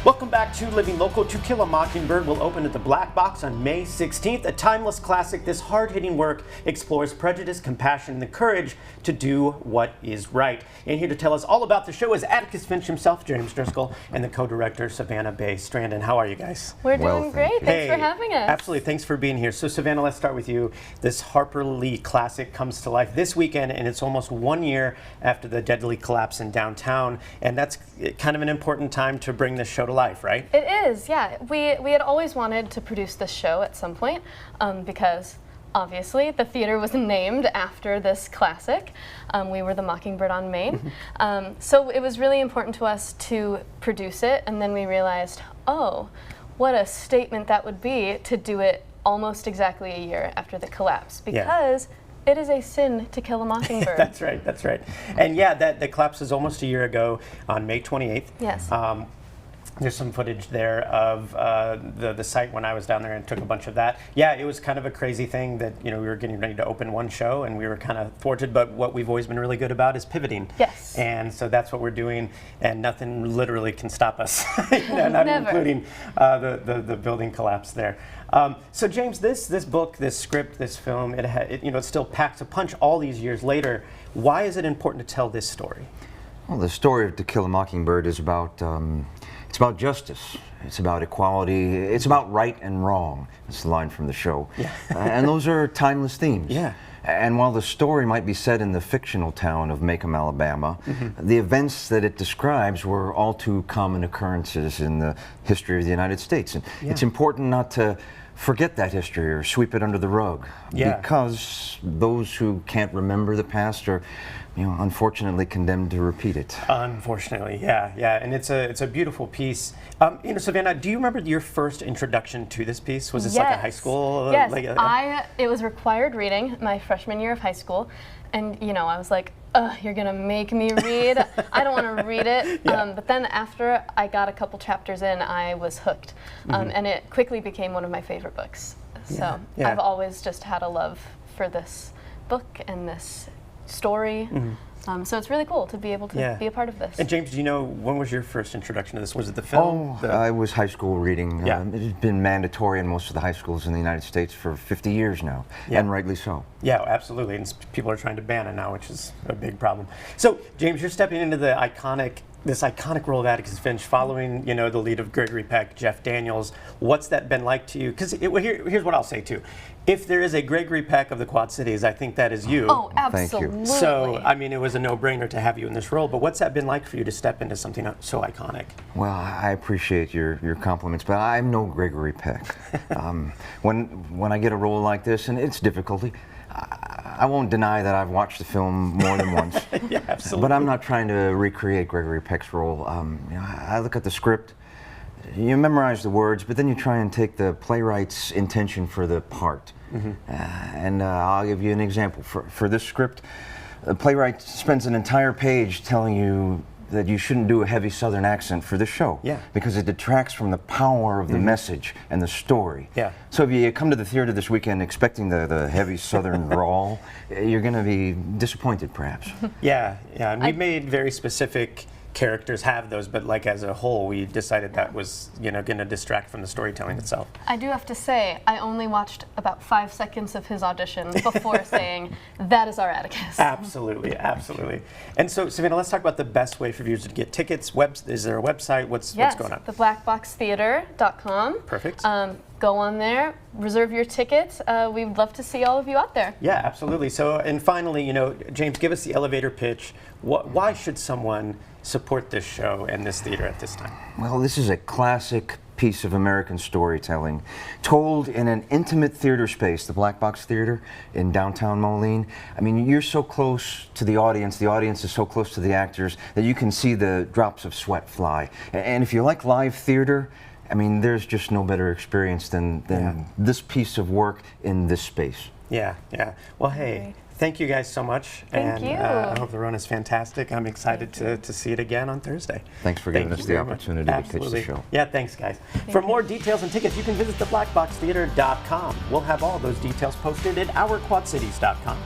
Welcome back to Living Local. To Kill a Mockingbird will open at the Black Box on May 16th. A timeless classic, this hard-hitting work explores prejudice, compassion, and the courage to do what is right. And here to tell us all about the show is Atticus Finch himself, James Driscoll, and the co-director, Savannah Strandin. How are you guys? We're doing great. Thanks for having us. Absolutely. Thanks for being here. So, Savannah, let's start with you. This Harper Lee classic comes to life this weekend, and it's almost 1 year after the deadly collapse in downtown. And that's kind of an important time to bring this show to life, right? It is, yeah. We had always wanted to produce this show at some point because obviously the theater was named after this classic. We were the Mockingbird on Main. So it was really important to us to produce it, and then we realized, oh, what a statement that would be to do it almost exactly a year after the collapse, because it is a sin to kill a mockingbird. That's right, that's right. And yeah, the collapse was almost a year ago on May 28th. Yes. There's some footage there of the site when I was down there and took a bunch of that. Yeah, it was kind of a crazy thing that, you know, we were getting ready to open one show and we were kind of thwarted, but what we've always been really good about is pivoting. Yes. And so that's what we're doing, and nothing literally can stop us, not including the building collapse there. So James, this book, this script, this film, it still packs a punch all these years later. Why is it important to tell this story? Well, the story of To Kill a Mockingbird is about it's about justice. It's about equality. It's about right and wrong. That's the line from the show. Yeah. And those are timeless themes. Yeah. And while the story might be set in the fictional town of Macomb, Alabama, the events that it describes were all too common occurrences in the history of the United States. And it's important not to forget that history or sweep it under the rug, because those who can't remember the past are, unfortunately condemned to repeat it. Unfortunately, yeah, and it's a beautiful piece. Savannah, do you remember your first introduction to this piece? Was this like a high school? Yes, it was required reading my freshman year of high school, and I was like, ugh, you're gonna make me read. I don't want to read it. But then after I got a couple chapters in, I was hooked, and it quickly became one of my favorite books. So I've always just had a love for this book and this story. So it's really cool to be able to be a part of this. And James, do you know, when was your first introduction to this? Was it the film? Oh, I was high school reading. It's been mandatory in most of the high schools in the United States for 50 years now, and rightly so. Yeah, absolutely. And people are trying to ban it now, which is a big problem. So, James, you're stepping into the this iconic role of Atticus Finch, following the lead of Gregory Peck, Jeff Daniels. What's that been like to you? Because here's what I'll say too: if there is a Gregory Peck of the Quad Cities, I think that is you. Oh, absolutely. Thank you. So, I mean, it was a no-brainer to have you in this role. But what's that been like for you to step into something so iconic? Well, I appreciate your compliments, but I'm no Gregory Peck. When I get a role like this, and it's difficulty, I won't deny that I've watched the film more than once. Yeah, absolutely. But I'm not trying to recreate Gregory Peck's role. I look at the script, you memorize the words, but then you try and take the playwright's intention for the part. And I'll give you an example. For this script, the playwright spends an entire page telling you that you shouldn't do a heavy Southern accent for the show, because it detracts from the power of the message and the story. So if you come to the theater this weekend expecting the heavy Southern drawl, you're going to be disappointed, perhaps. And we made very specific characters have those, but like as a whole, we decided that was going to distract from the storytelling itself. I do have to say, I only watched about 5 seconds of his audition before saying, that is our Atticus. Absolutely, absolutely. And so, Savannah, let's talk about the best way for viewers to get tickets. Is there a website? What's going on? theblackboxtheater.com. Perfect. Go on there, reserve your tickets. We'd love to see all of you out there. Yeah, absolutely. So, and finally, James, give us the elevator pitch. Why should someone support this show and this theater at this time? Well, this is a classic piece of American storytelling, told in an intimate theater space, the Black Box Theater in downtown Moline. I mean, you're so close to the audience is so close to the actors that you can see the drops of sweat fly. And if you like live theater, I mean, there's just no better experience than this piece of work in this space. Yeah. Well, hey, thank you guys so much. Thank you. I hope the run is fantastic. I'm excited to see it again on Thursday. Thanks for giving us the opportunity to pitch the show. Yeah, thanks, guys. For more details and tickets, you can visit theblackboxtheater.com. We'll have all those details posted at ourquadcities.com.